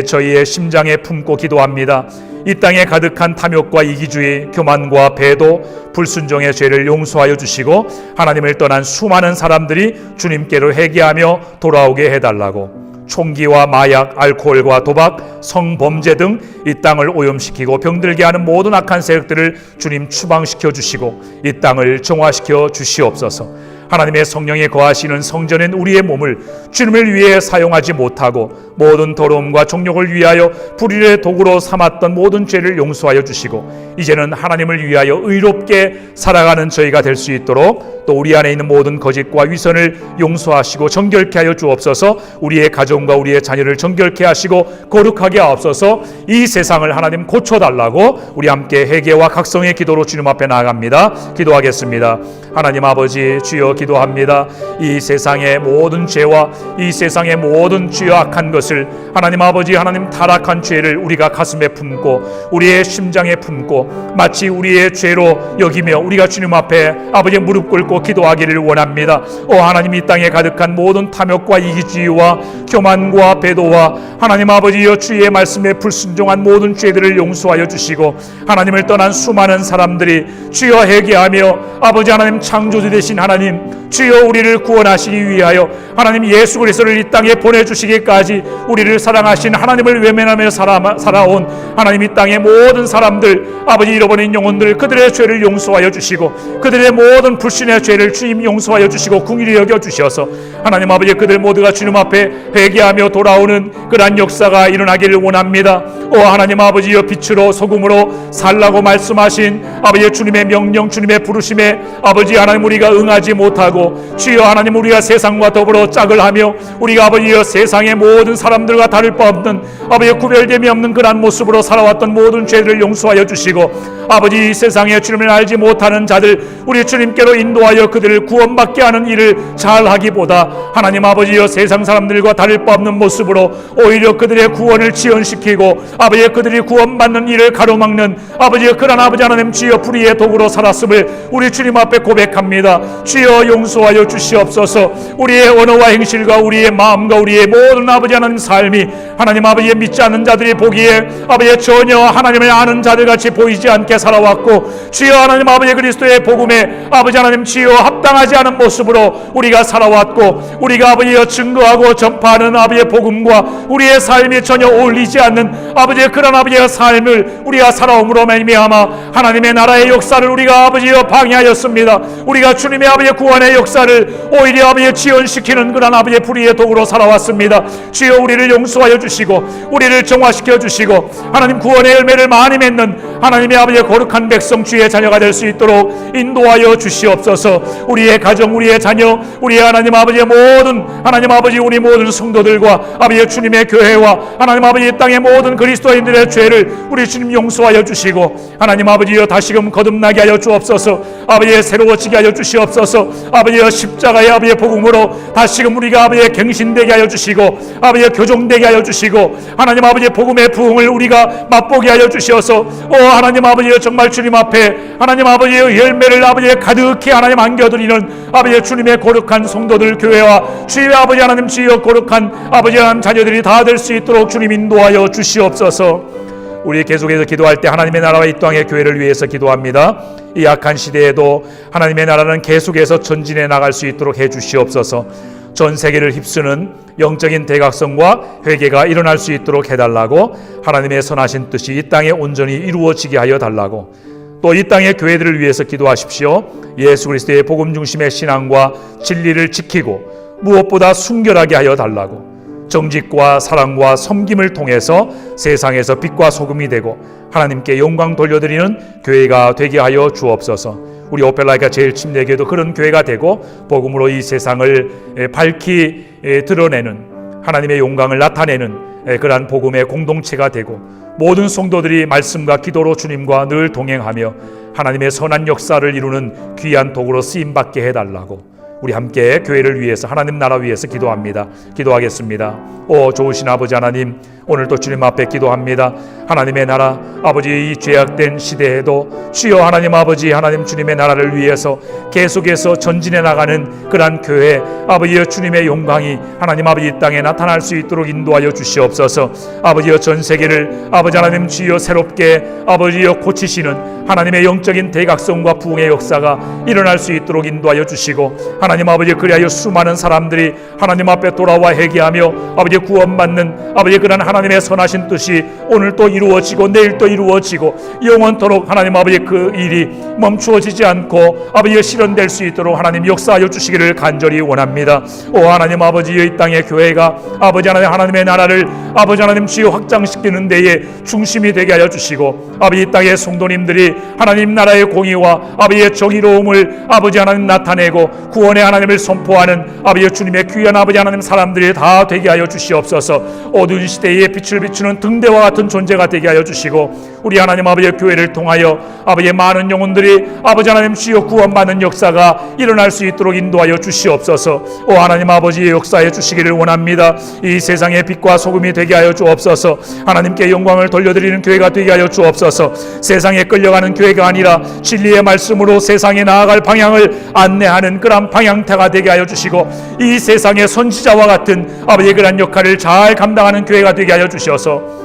저희의 심장에 품고 기도합니다. 이 땅에 가득한 탐욕과 이기주의, 교만과 배도, 불순종의 죄를 용서하여 주시고 하나님을 떠난 수많은 사람들이 주님께로 회개하며 돌아오게 해달라고, 총기와 마약, 알코올과 도박, 성범죄 등 이 땅을 오염시키고 병들게 하는 모든 악한 세력들을 주님 추방시켜 주시고 이 땅을 정화시켜 주시옵소서. 하나님의 성령이 거하시는 성전인 우리의 몸을 주님을 위해 사용하지 못하고 모든 더러움과 정욕을 위하여 불의의 도구로 삼았던 모든 죄를 용서하여 주시고 이제는 하나님을 위하여 의롭게 살아가는 저희가 될 수 있도록, 또 우리 안에 있는 모든 거짓과 위선을 용서하시고 정결케 하여 주옵소서. 우리의 가정과 우리의 자녀를 정결케 하시고 거룩하게 하옵소서. 이 세상을 하나님 고쳐달라고 우리 함께 회개와 각성의 기도로 주님 앞에 나아갑니다. 기도하겠습니다. 하나님 아버지, 주여 기도합니다. 이 세상의 모든 죄와 이 세상의 모든 주여 악한 것을 하나님 아버지, 하나님 타락한 죄를 우리가 가슴에 품고 우리의 심장에 품고 마치 우리의 죄로 여기며 우리가 주님 앞에 아버지 무릎 꿇고 기도하기를 원합니다. 하나님, 이 땅에 가득한 모든 탐욕과 이기주의와 교만과 배도와 하나님 아버지여 주의 말씀에 불순종한 모든 죄들을 용서하여 주시고 하나님을 떠난 수많은 사람들이 주여 회개하며 아버지 하나님 창조주 되신 하나님 주여 우리를 구원하시기 위하여 하나님 예수 그리스도를 이 땅에 보내주시기까지 우리를 사랑하신 하나님을 외면하며 살아온 하나님, 이 땅의 모든 사람들 아버지 잃어버린 영혼들 그들의 죄를 용서하여 주시고 그들의 모든 불신의 죄를 주님 용서하여 주시고 긍휼히 여겨 주셔서 하나님 아버지 그들 모두가 주님 앞에 회개하며 돌아오는 그러한 역사가 일어나기를 원합니다. 하나님 아버지여, 빛으로 소금으로 살라고 말씀하신 아버지 주님의 명령, 주님의 부르심에 아버지 하나님 우리가 응하지 못하고 주여 하나님 우리가 세상과 더불어 짝을 하며 우리가 아버지여 세상의 모든 사람들과 다를 바 없는 아버지 구별됨이 없는 그러한 모습으로 살아왔던 모든 죄들을 용서하여 주시고 아버지 이 세상에 주님을 알지 못하는 자들 우리 주님께로 인도하여 그들을 구원받게 하는 일을 잘하기보다 하나님 아버지여 세상 사람들과 다를 바 없는 모습으로 오히려 그들의 구원을 지연시키고 아버지 그들이 구원받는 일을 가로막는 아버지여 그런 아버지 하나님 주여 불의의 도구로 살았음을 우리 주님 앞에 고백합니다. 주여 용서하여 주시옵소서. 우리의 언어와 행실과 우리의 마음과 우리의 모든 아버지 하나님 삶이 하나님 아버지의 믿지 않는 자들이 보기에 아버지 전혀 하나님을 아는 자들같이 보이지 않게 살아왔고, 주여 하나님 아버지 그리스도의 복음에 아버지 하나님 주여 합당하지 않은 모습으로 우리가 살아왔고, 우리가 아버지여 증거하고 전파하는 아버지의 복음과 우리의 삶이 전혀 어울리지 않는 아버지의 그런 아버지의 삶을 우리가 살아옴으로 말미암아 하나님의 나라의 역사를 우리가 아버지여 방해하였습니다. 우리가 주님의 아버지의 구원의 역사를 오히려 아버지의 지연시키는 그런 아버지의 불의의 도구로 살아왔습니다. 주여 우리를 용서하여 주시고 우리를 정화시켜 주시고 하나님 구원의 열매를 많이 맺는 하나님의 아버지의 거룩한 백성 주의 자녀가 될 수 있도록 인도하여 주시옵소서. 우리의 가정, 우리의 자녀, 우리의 하나님 아버지의 모든 하나님 아버지 우리 모든 성도들과 아버지의 주님의 교회와 하나님 아버지 이 땅의 모든 그리스도인들의 죄를 우리 주님 용서하여 주시고 하나님 아버지여 다시금 거듭나게 하여 주옵소서. 아버지의 새로워지게 하여 주시옵소서. 아버지여 십자가의 아버지의 복음으로 다시금 우리가 아버지의 갱신되게 하여 주시고 아버지의 교정되게 하여 주시고 하나님 아버지의 복음의 부흥을 우리가 맛보게 하여 주시어서 오 하나님 아버지여 정말 주님 앞에 하나님 아버지의 열매를 아버지의 가득히 하나님 안겨드리는 아버지의 주님의 거룩한 성도들 교회와 주의 아버지 하나님 주여 거룩한 아버지 하나님 자녀들이 다 될 수 있도록 주님 인도하여 주시옵소서. 우리 계속해서 기도할 때 하나님의 나라와 이 땅의 교회를 위해서 기도합니다. 이 악한 시대에도 하나님의 나라는 계속해서 전진해 나갈 수 있도록 해 주시옵소서. 전 세계를 휩쓰는 영적인 대각성과 회개가 일어날 수 있도록 해달라고, 하나님의 선하신 뜻이 이 땅에 온전히 이루어지게 하여 달라고, 또 이 땅의 교회들을 위해서 기도하십시오. 예수 그리스도의 복음 중심의 신앙과 진리를 지키고 무엇보다 순결하게 하여 달라고, 정직과 사랑과 섬김을 통해서 세상에서 빛과 소금이 되고 하나님께 영광 돌려드리는 교회가 되게 하여 주옵소서. 우리 오펠라이카 제일 침례교회도 그런 교회가 되고 복음으로 이 세상을 밝히 드러내는 하나님의 영광을 나타내는 그러한 복음의 공동체가 되고, 모든 성도들이 말씀과 기도로 주님과 늘 동행하며 하나님의 선한 역사를 이루는 귀한 도구로 쓰임받게 해달라고, 우리 함께 교회를 위해서 하나님 나라 위해서 기도합니다. 기도하겠습니다. 오 좋으신 아버지 하나님, 오늘도 주님 앞에 기도합니다. 하나님의 나라 아버지 이 죄악된 시대에도 주여 하나님 아버지 하나님 주님의 나라를 위해서 계속해서 전진해 나가는 그러한 교회 아버지여 주님의 영광이 하나님 아버지 이 땅에 나타날 수 있도록 인도하여 주시옵소서. 아버지여 전 세계를 아버지 하나님 주여 새롭게 아버지여 고치시는 하나님의 영적인 대각성과 부흥의 역사가 일어날 수 있도록 인도하여 주시고, 하나님 아버지 그리하여 수많은 사람들이 하나님 앞에 돌아와 회개하며 아버지 구원받는 아버지 그런 하나님의 선하신 뜻이 오늘 또 이루어지고 내일 또 이루어지고 영원토록 하나님 아버지 그 일이 멈추어지지 않고 아버지 실현될 수 있도록 하나님 역사하여 주시기를 간절히 원합니다. 오 하나님 아버지 이 땅의 교회가 아버지 하나님의 나라를 아버지 하나님 주여 확장시키는 데에 중심이 되게 하여 주시고, 아버지 이 땅의 성도님들이 하나님 나라의 공의와 아버지의 정의로움을 아버지 하나님 나타내고 구원의 하나님을 선포하는 아버지 주님의 귀한 아버지 하나님 사람들이 다 되게 하여 주시옵소서. 어두운 시대에 빛을 비추는 등대와 같은 존재가 되게 하여 주시고, 우리 하나님 아버지의 교회를 통하여 아버지의 많은 영혼들이 아버지 하나님 주여 구원받는 역사가 일어날 수 있도록 인도하여 주시옵소서. 오 하나님 아버지의 역사해 주시기를 원합니다. 이 세상의 빛과 소금이 되게 하여 주옵소서. 하나님께 영광을 돌려드리는 교회가 되게 하여 주옵소서. 세상에 끌려가는 교회가 아니라 진리의 말씀으로 세상에 나아갈 방향을 안내하는 그런 방향태가 되게 하여 주시고, 이 세상의 선지자와 같은 아버지의 그런 역할을 잘 감당하는 교회가 되게 하여 주셔서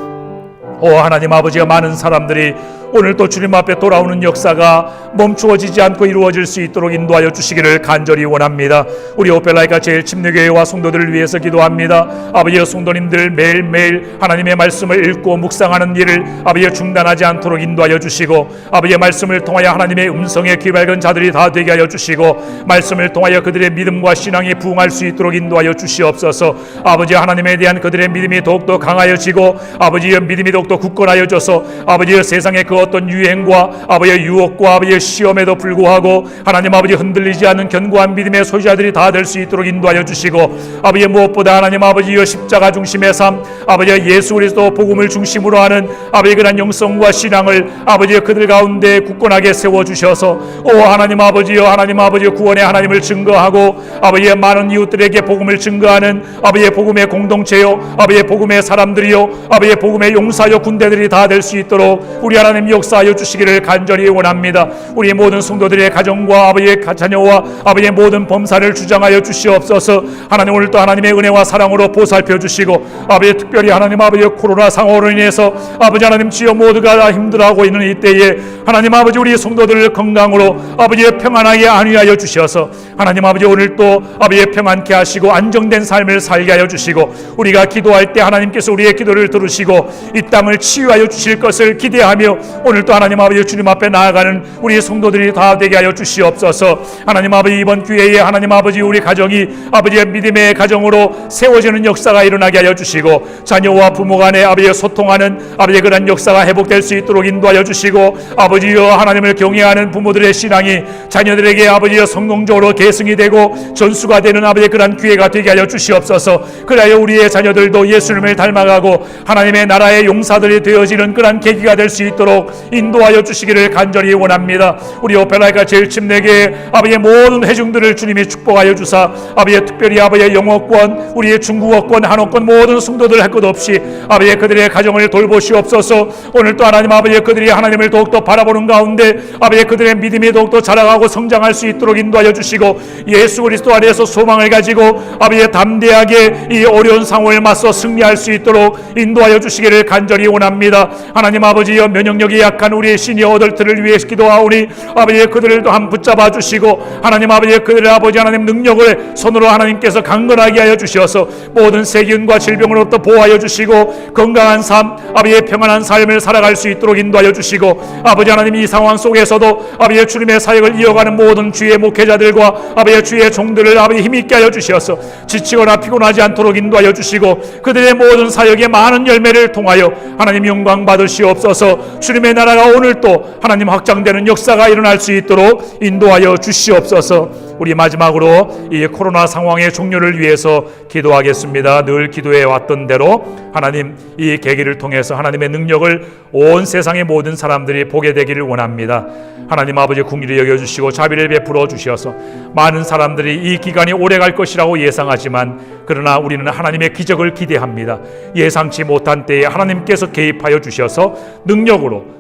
오 하나님 아버지가 많은 사람들이 오늘 또 주님 앞에 돌아오는 역사가 멈추어지지 않고 이루어질 수 있도록 인도하여 주시기를 간절히 원합니다. 우리 오펠라이카 제일 침례교회와 성도들을 위해서 기도합니다. 아버지의 성도님들 매일매일 하나님의 말씀을 읽고 묵상하는 일을 아버지의 중단하지 않도록 인도하여 주시고, 아버지의 말씀을 통하여 하나님의 음성에 귀 밝은 자들이 다 되게 하여 주시고, 말씀을 통하여 그들의 믿음과 신앙이 부흥할 수 있도록 인도하여 주시옵소서. 아버지 하나님에 대한 그들의 믿음이 더욱더 강하여지고 아버지의 믿음이 더욱더 굳건하여져서 아버지의 세상의 그 어떤 유행과 아버지의 유혹과 아버지의 시험에도 불구하고 하나님 아버지 흔들리지 않는 견고한 믿음의 소유자들이 다 될 수 있도록 인도하여 주시고, 아버지 무엇보다 하나님 아버지의 십자가 중심의 삶, 아버지의 예수 그리스도 복음을 중심으로 하는 아버지의 그런 영성과 신앙을 아버지의 그들 가운데 굳건하게 세워주셔서 오 하나님 아버지여 하나님 아버지의 구원의 하나님을 증거하고 아버지의 많은 이웃들에게 복음을 증거하는 아버지의 복음의 공동체요 아버지의 복음의 사람들이요 아버지의 복음의 용사요 군대들이 다 될 수 있도록 우리 하나님 하나님 역사하여 주시기를 간절히 원합니다. 우리 모든 성도들의 가정과 아버지의 자녀와 아버지의 모든 범사를 주장하여 주시옵소서. 하나님 오늘도 하나님의 은혜와 사랑으로 보살펴 주시고 아버지 특별히 하나님 아버지의 코로나 상황으로 인해서 아버지 하나님 주여 모두가 다 힘들어하고 있는 이때에 하나님 아버지 우리 성도들을 건강으로 아버지의 평안하게 안위하여 주셔서 하나님 아버지 오늘도 아버지의 평안케 하시고 안정된 삶을 살게 하여 주시고 우리가 기도할 때 하나님께서 우리의 기도를 들으시고 이 땅을 치유하여 주실 것을 기대하며 오늘도 하나님 아버지 주님 앞에 나아가는 우리 성도들이 다 되게 하여 주시옵소서. 하나님 아버지 이번 기회에 하나님 아버지 우리 가정이 아버지의 믿음의 가정으로 세워지는 역사가 일어나게 하여 주시고 자녀와 부모 간에 아버지의 소통하는 아버지의 그런 역사가 회복될 수 있도록 인도하여 주시고 아버지여 하나님을 경외하는 부모들의 신앙이 자녀들에게 아버지여 성공적으로 계승이 되고 전수가 되는 아버지의 그런 기회가 되게 하여 주시옵소서. 그래야 우리의 자녀들도 예수님을 닮아가고 하나님의 나라의 용사들이 되어지는 그런 계기가 될 수 있도록 인도하여 주시기를 간절히 원합니다. 우리 오페라이카 제일 침례교회 아버지의 모든 회중들을 주님이 축복하여 주사 아버지의 특별히 아버지의 영어권 우리의 중국어권 한어권 모든 성도들 할 것 없이 아버지의 그들의 가정을 돌보시옵소서. 오늘 또 하나님 아버지의 그들이 하나님을 더욱더 바라보는 가운데 아버지의 그들의 믿음이 더욱더 자라가고 성장할 수 있도록 인도하여 주시고 예수 그리스도 안에서 소망을 가지고 아버지의 담대하게 이 어려운 상황을 맞서 승리할 수 있도록 인도하여 주시기를 간절히 원합니다. 하나님 아버지여 면역력이 약한 우리의 시니어 어덜트를 위해 기도하오니 아버지의 그들을 또한 붙잡아 주시고 하나님 아버지의 그들의 아버지 하나님 능력을 손으로 하나님께서 강건하게 하여 주셔서 모든 세균과 질병으로부터 보호하여 주시고 건강한 삶 아버지의 평안한 삶을 살아갈 수 있도록 인도하여 주시고 아버지 하나님 이 상황 속에서도 아버지의 주님의 사역을 이어가는 모든 주의 목회자들과 아버지의 주의 종들을 아버지 힘있게 하여 주셔서 지치거나 피곤하지 않도록 인도하여 주시고 그들의 모든 사역의 많은 열매를 통하여 하나님 영광 받으시옵소서. 주님의 나라가 오늘 또 하나님 확장되는 역사가 일어날 수 있도록 인도하여 주시옵소서. 우리 마지막으로 이 코로나 상황의 종료를 위해서 기도하겠습니다. 늘 기도해 왔던 대로 하나님 이 계기를 통해서 하나님의 능력을 온 세상의 모든 사람들이 보게 되기를 원합니다. 하나님 아버지 긍휼히 여겨주시고 자비를 베풀어 주셔서 많은 사람들이 이 기간이 오래갈 것이라고 예상하지만 그러나 우리는 하나님의 기적을 기대합니다. 예상치 못한 때에 하나님께서 개입하여 주셔서 능력으로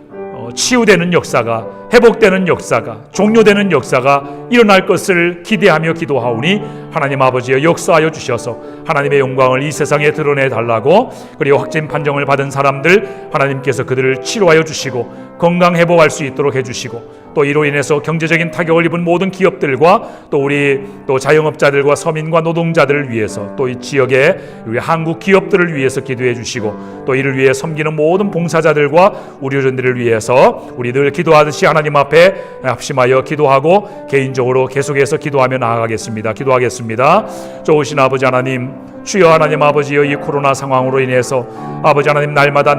치유되는 역사가 회복되는 역사가 종료되는 역사가 일어날 것을 기대하며 기도하오니 하나님 아버지여 역사하여 주셔서 하나님의 영광을 이 세상에 드러내 달라고 그리고 확진 판정을 받은 사람들 하나님께서 그들을 치료하여 주시고 건강 회복할 수 있도록 해주시고 또 이로 인해서 경제적인 타격을 입은 모든 기업들과 또 우리 또 자영업자들과 서민과 노동자들을 위해서 또 이 지역의 우리 한국 기업들을 위해서 기도해 주시고 또 이를 위해 섬기는 모든 봉사자들과 의료진들을 위해서 우리 늘 기도하듯이 하나님 앞에 합심하여 기도하고 개인적으로 계속해서 기도하며 나아가겠습니다. 기도하겠습니다. 좋으신 아버지 하나님 주여 하나님 아버지여 이 코로나 상황으로 인해서 아버지 하나님 날마다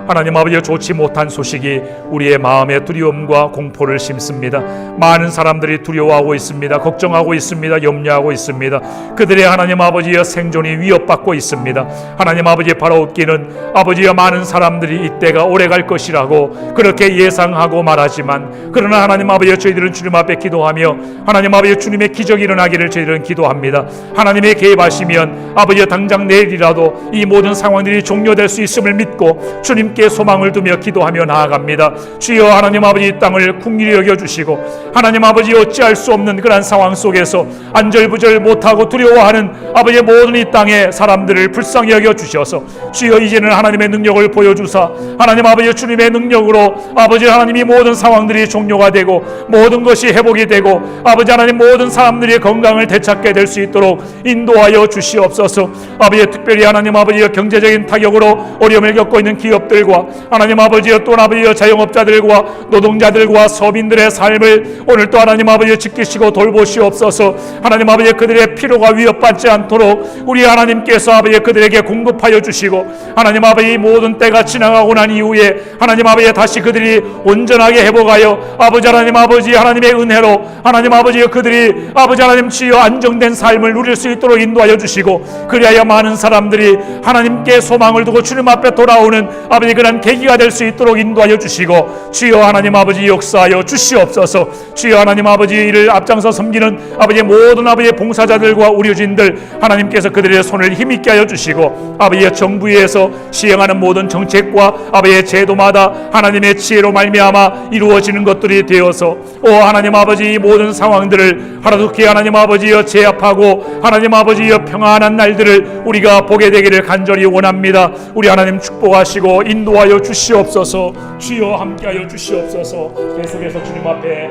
하나님 아버지여 좋지 못한 소식이 우리의 마음에 두려움과 공포를 심습니다. 많은 사람들이 두려워하고 있습니다. 걱정하고 있습니다. 염려하고 있습니다. 그들의 하나님 아버지여 생존이 위협받고 있습니다. 하나님 아버지 바라옵기는 아버지여 많은 사람들이 이때가 오래갈 것이라고 그렇게 예상하고 말하지만 그러나 하나님 아버지여 저희들은 주님 앞에 기도하며 하나님 아버지여 주님의 기적이 일어나기를 저희들은 기도합니다. 하나님의 개입하시면 아버지여 당장 내일이라도 이 모든 상황들이 종료될 수 있음을 믿고 주님께 소망을 두며 기도하며 나아갑니다. 주여 하나님 아버지 이 땅을 긍휼히 여겨주시고 하나님 아버지 어찌할 수 없는 그런 상황 속에서 안절부절 못하고 두려워하는 아버지의 모든 이 땅의 사람들을 불쌍히 여겨주셔서 주여 이제는 하나님의 능력을 보여주사 하나님 아버지 주님의 능력으로 아버지 하나님이 모든 상황들이 종료가 되고 모든 것이 회복이 되고 아버지 하나님 모든 사람들이 건강을 되찾게 될 수 있도록 인도하여 주시옵소서. 아버지 특별히 하나님 아버지여 경제적인 타격으로 어려움을 겪고 있는 기업들과 하나님 아버지여 또 아버지여 자영업자들과 노동자들과 서민들의 삶을 오늘 또 하나님 아버지여 지키시고 돌보시옵소서. 하나님 아버지 그들의 필요가 위협받지 않도록 우리 하나님께서 아버지 그들에게 공급하여 주시고 하나님 아버지 모든 때가 지나가고 난 이후에 하나님 아버지 다시 그들이 온전하게 회복하여 아버지 하나님 아버지 하나님의 은혜로 하나님 아버지 그들이 아버지 하나님 주여 안정된 삶을 누릴 수 있도록 인도하여 주시고 주시고 그리하여 많은 사람들이 하나님께 소망을 두고 주님 앞에 돌아오는 아버지 그런 계기가 될 수 있도록 인도하여 주시고 주여 하나님 아버지 역사하여 주시옵소서. 주여 하나님 아버지 이를 앞장서 섬기는 아버지 모든 아버지 봉사자들과 의료진들 하나님께서 그들의 손을 힘있게 하여 주시고 아버지의 정부에서 시행하는 모든 정책과 아버지의 제도마다 하나님의 지혜로 말미암아 이루어지는 것들이 되어서 오 하나님 아버지 이 모든 상황들을 하나둘께 하나님 아버지여 제압하고 하나님 아버지여 평안한 날들을 우리가 보게 되기를 간절히 원합니다. 우리 하나님 축복하시고 인도하여 주시옵소서. 주여 함께하여 주시옵소서. 계속해서 주님 앞에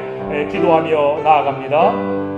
기도하며 나아갑니다.